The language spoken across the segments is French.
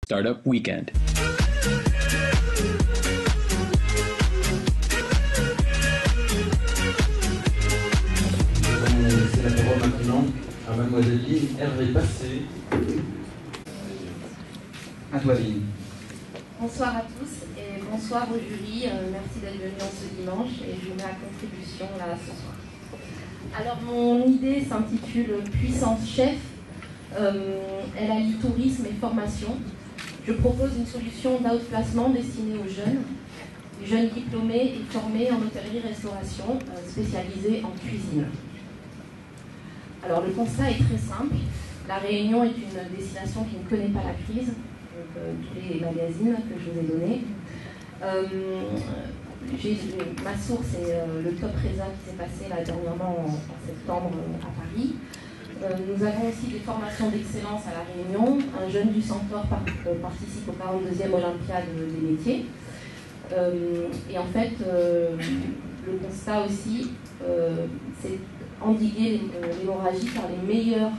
Startup Weekend. On va laisser la parole maintenant à mademoiselle Lynn Hervé Passé. À toi, Lynn. Bonsoir à tous et bonsoir au jury. Merci d'être venus en ce dimanche et je vous mets à contribution là ce soir. Alors mon idée s'intitule Puissance Chef. Elle allie tourisme et formation. Je propose une solution d'outplacement destinée aux jeunes diplômés et formés en hôtellerie-restauration, spécialisés en cuisine. Alors le constat est très simple. La Réunion est une destination qui ne connaît pas la crise. Tous les magazines que je vous ai donnés. Ma source est le Top Resa qui s'est passé là dernièrement en septembre à Paris. Nous avons aussi des formations d'excellence à La Réunion. Un jeune du Centaure participe au 42e Olympiade des métiers. Et en fait, le constat aussi, c'est endiguer l'hémorragie car les meilleurs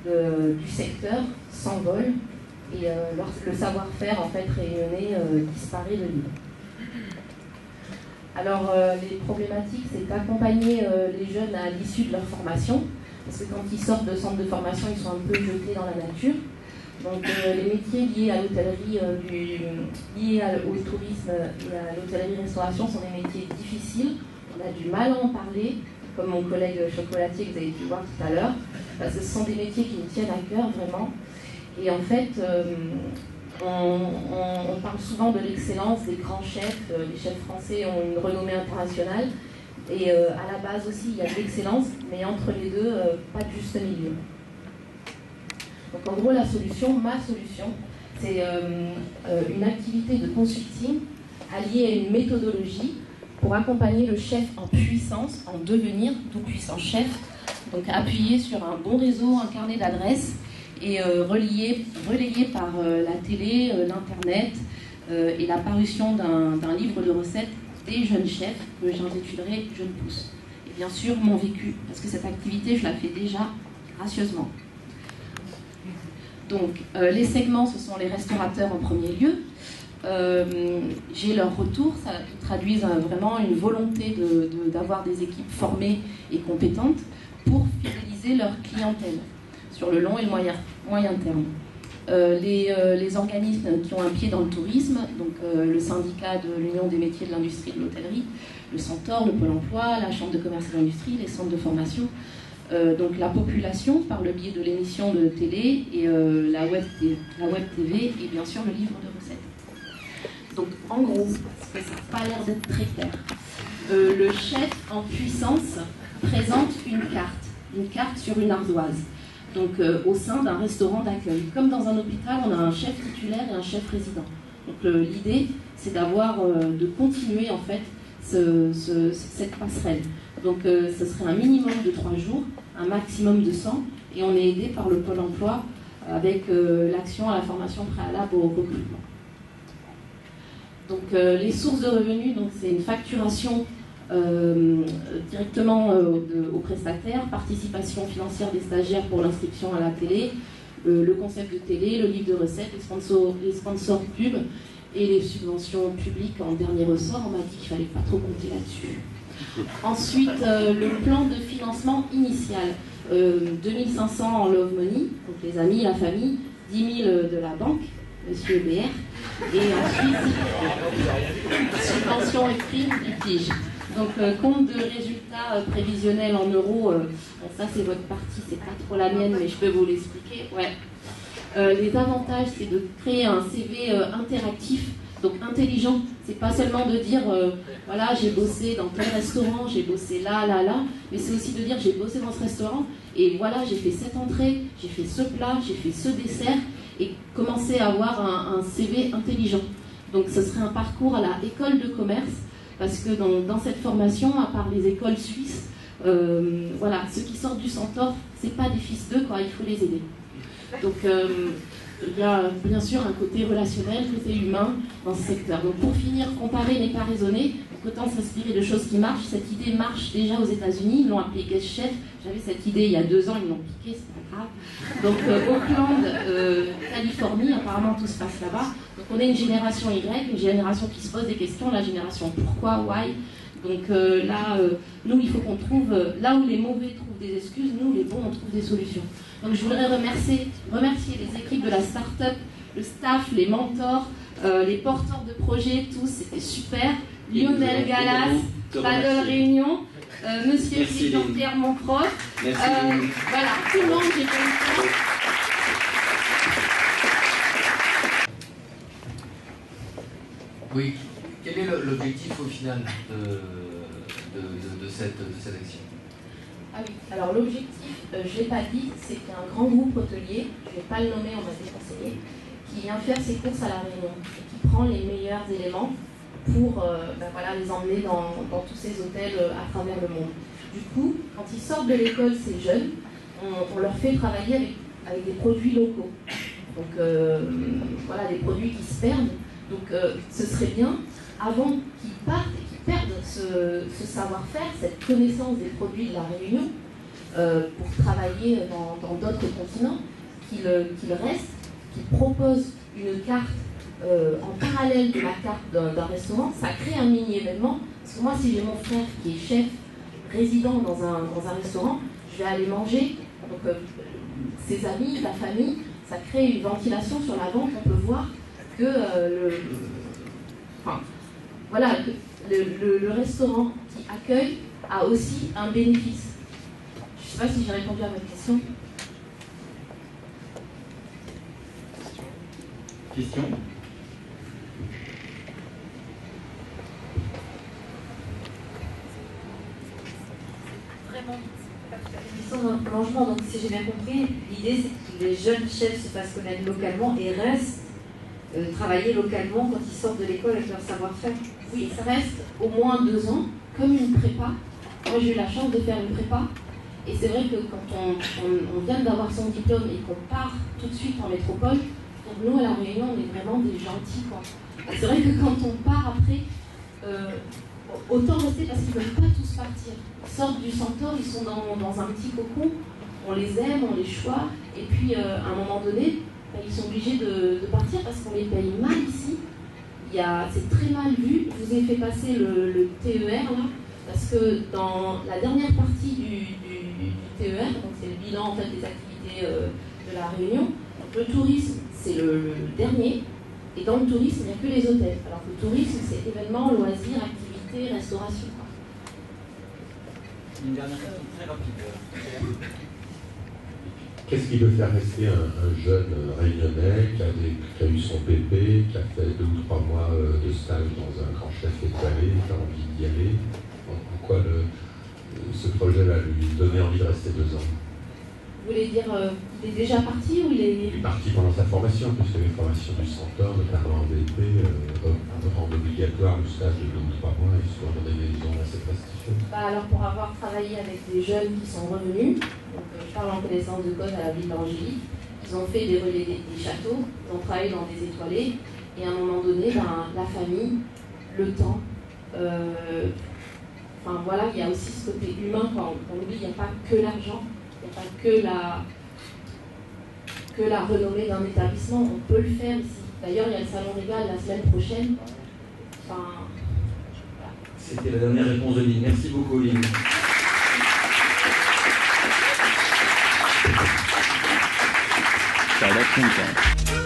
du secteur s'envolent. Et le savoir-faire en fait réunionnais disparaît de l'île. Alors les problématiques, c'est d'accompagner les jeunes à l'issue de leur formation, parce que quand ils sortent de centre de formation, ils sont un peu jetés dans la nature. Donc les métiers liés à l'hôtellerie, liés au tourisme et à l'hôtellerie-restauration sont des métiers difficiles. On a du mal à en parler, comme mon collègue chocolatier que vous avez pu voir tout à l'heure, parce que ce sont des métiers qui nous tiennent à cœur vraiment. Et en fait, on parle souvent de l'excellence des grands chefs. Les chefs français ont une renommée internationale. Et à la base aussi, il y a de l'excellence, mais entre les deux, pas de juste milieu. Donc en gros, ma solution, c'est une activité de consulting alliée à une méthodologie pour accompagner le chef en puissance, en devenir tout puissant chef. Donc appuyer sur un bon réseau, un carnet d'adresses, et relayé par la télé, l'internet et la parution d'un livre de recettes des jeunes chefs que j'intitulerai Jeunes Pousses. Et bien sûr mon vécu, parce que cette activité je la fais déjà gracieusement. Donc les segments, ce sont les restaurateurs en premier lieu. J'ai leur retour, ça traduit vraiment une volonté d'avoir des équipes formées et compétentes pour fidéliser leur clientèle sur le long et le moyen terme. Les organismes qui ont un pied dans le tourisme, donc le syndicat de l'Union des métiers de l'industrie de l'hôtellerie, le Centaure, le Pôle emploi, la Chambre de commerce et d'industrie, les centres de formation, donc la population par le biais de l'émission de télé et la web TV et bien sûr le livre de recettes. Donc en gros, parce que ça n'a pas l'air d'être très clair, le chef en puissance présente une carte sur une ardoise. Donc au sein d'un restaurant d'accueil. Comme dans un hôpital, on a un chef titulaire et un chef résident. Donc l'idée, c'est de continuer en fait cette passerelle. Donc ce serait un minimum de 3 jours, un maximum de 100, et on est aidé par le Pôle emploi avec l'action à la formation préalable au recrutement. Donc les sources de revenus, donc c'est une facturation directement aux prestataires, participation financière des stagiaires pour l'inscription à la télé, le concept de télé, le livre de recettes, les sponsors pub et les subventions publiques en dernier ressort. On m'a dit qu'il ne fallait pas trop compter là-dessus. Ensuite, le plan de financement initial, 2500 en love money, donc les amis, la famille, 10 000 de la banque, monsieur BR, et ensuite subvention et prime litige. Donc compte de résultats prévisionnels en euros, bon, ça c'est votre partie, c'est pas trop la mienne, mais je peux vous l'expliquer. Ouais. Les avantages, c'est de créer un CV interactif, donc intelligent. C'est pas seulement de dire voilà, j'ai bossé dans tel restaurant, j'ai bossé là, mais c'est aussi de dire j'ai bossé dans ce restaurant et voilà, j'ai fait cette entrée, j'ai fait ce plat, j'ai fait ce dessert, et commencer à avoir un CV intelligent. Donc ce serait un parcours à la école de commerce, parce que dans cette formation, à part les écoles suisses, voilà, ceux qui sortent du Centaure, c'est pas des fils d'eux, quoi, il faut les aider. Donc il y a bien sûr un côté relationnel, côté humain dans ce secteur. Donc pour finir, comparer n'est pas raisonner, donc autant s'inspirer de choses qui marchent. Cette idée marche déjà aux États-Unis, ils l'ont appelée Guest Chef. J'avais cette idée il y a 2 ans, ils l'ont piqué, c'est pas grave. Donc Auckland, Californie, apparemment tout se passe là-bas. Donc on est une génération Y, une génération qui se pose des questions, la génération pourquoi, why. Donc là, nous, il faut qu'on trouve, là où les mauvais trouvent des excuses, nous, les bons, on trouve des solutions. Donc je voudrais remercier les équipes de la start-up, le staff, les mentors, les porteurs de projets, tous, c'était super. Lionel Gallas, Paddle Réunion, Monsieur Jean-Pierre, mon prof. Voilà, tout le monde, j'ai pas eu le temps. Oui, quel est l'objectif au final de cette action? Ah oui, alors l'objectif, je ne l'ai pas dit, c'est qu'il y a un grand groupe hôtelier, je ne vais pas le nommer, on m'a déconseillé, qui vient faire ses courses à La Réunion et qui prend les meilleurs éléments pour voilà, les emmener dans tous ces hôtels à travers le monde. Du coup, quand ils sortent de l'école, ces jeunes, on leur fait travailler avec des produits locaux. Donc voilà, des produits qui se perdent. Donc ce serait bien, avant qu'ils partent et qu'ils perdent ce savoir-faire, cette connaissance des produits de la Réunion, pour travailler dans d'autres continents, qu'ils restent, qu'ils proposent une carte en parallèle de la carte d'un restaurant. Ça crée un mini-événement. Parce que moi, si j'ai mon frère qui est chef résident dans un restaurant, je vais aller manger. Donc ses amis, la famille, ça crée une ventilation sur la vente. On peut voir que le restaurant qui accueille a aussi un bénéfice. Je ne sais pas si j'ai répondu à votre question. Question? Vraiment, question dans le prolongement. Donc, si j'ai bien compris, l'idée c'est que les jeunes chefs se fassent connaître localement et restent travailler localement quand ils sortent de l'école avec leur savoir-faire. Oui, ça reste au moins 2 ans, comme une prépa. Moi, j'ai eu la chance de faire une prépa. Et c'est vrai que quand on vient d'avoir son diplôme et qu'on part tout de suite en métropole, donc nous, à La Réunion, on est vraiment des gentils, quoi. C'est vrai que quand on part après, autant rester parce qu'ils ne veulent pas tous partir. Ils sortent du Centaure, ils sont dans un petit cocon, on les aime, on les choisit, et puis à un moment donné, ils sont obligés de partir parce qu'on les paye mal ici. C'est très mal vu. Je vous ai fait passer le TER là, parce que dans la dernière partie du TER, donc c'est le bilan en fait, des activités de La Réunion, donc le tourisme c'est le dernier, et dans le tourisme il n'y a que les hôtels. Alors que le tourisme c'est événements, loisirs, activités, restauration. Une dernière question très rapide. Qu'est-ce qui peut faire rester un jeune réunionnais qui a eu son PP, qui a fait 2 ou 3 mois de stage dans un grand chef étoilé, qui a envie d'y aller? En quoi ce projet va lui donner envie de rester 2 ans? Vous voulez dire, il est déjà parti ou il est... Il est parti pendant sa formation, puisque les formations du Centaure, notamment en VP, rendent obligatoire le stage de 2 ou 3 mois, et souvent dans des maisons assez prestigieuses. Alors pour avoir travaillé avec des jeunes qui sont revenus, donc je parle en connaissance de cause à la ville d'Angélique, ils ont fait des relais des châteaux, ils ont travaillé dans des étoilés, et à un moment donné, la famille, le temps, enfin voilà, il y a aussi ce côté humain, quand on oublie, il n'y a pas que l'argent, il n'y a pas que la renommée d'un établissement, on peut le faire ici. D'ailleurs, il y a le salon Régal la semaine prochaine. Enfin, voilà. C'était la dernière réponse de Lynn. Merci beaucoup, Lynn. Ça va être content.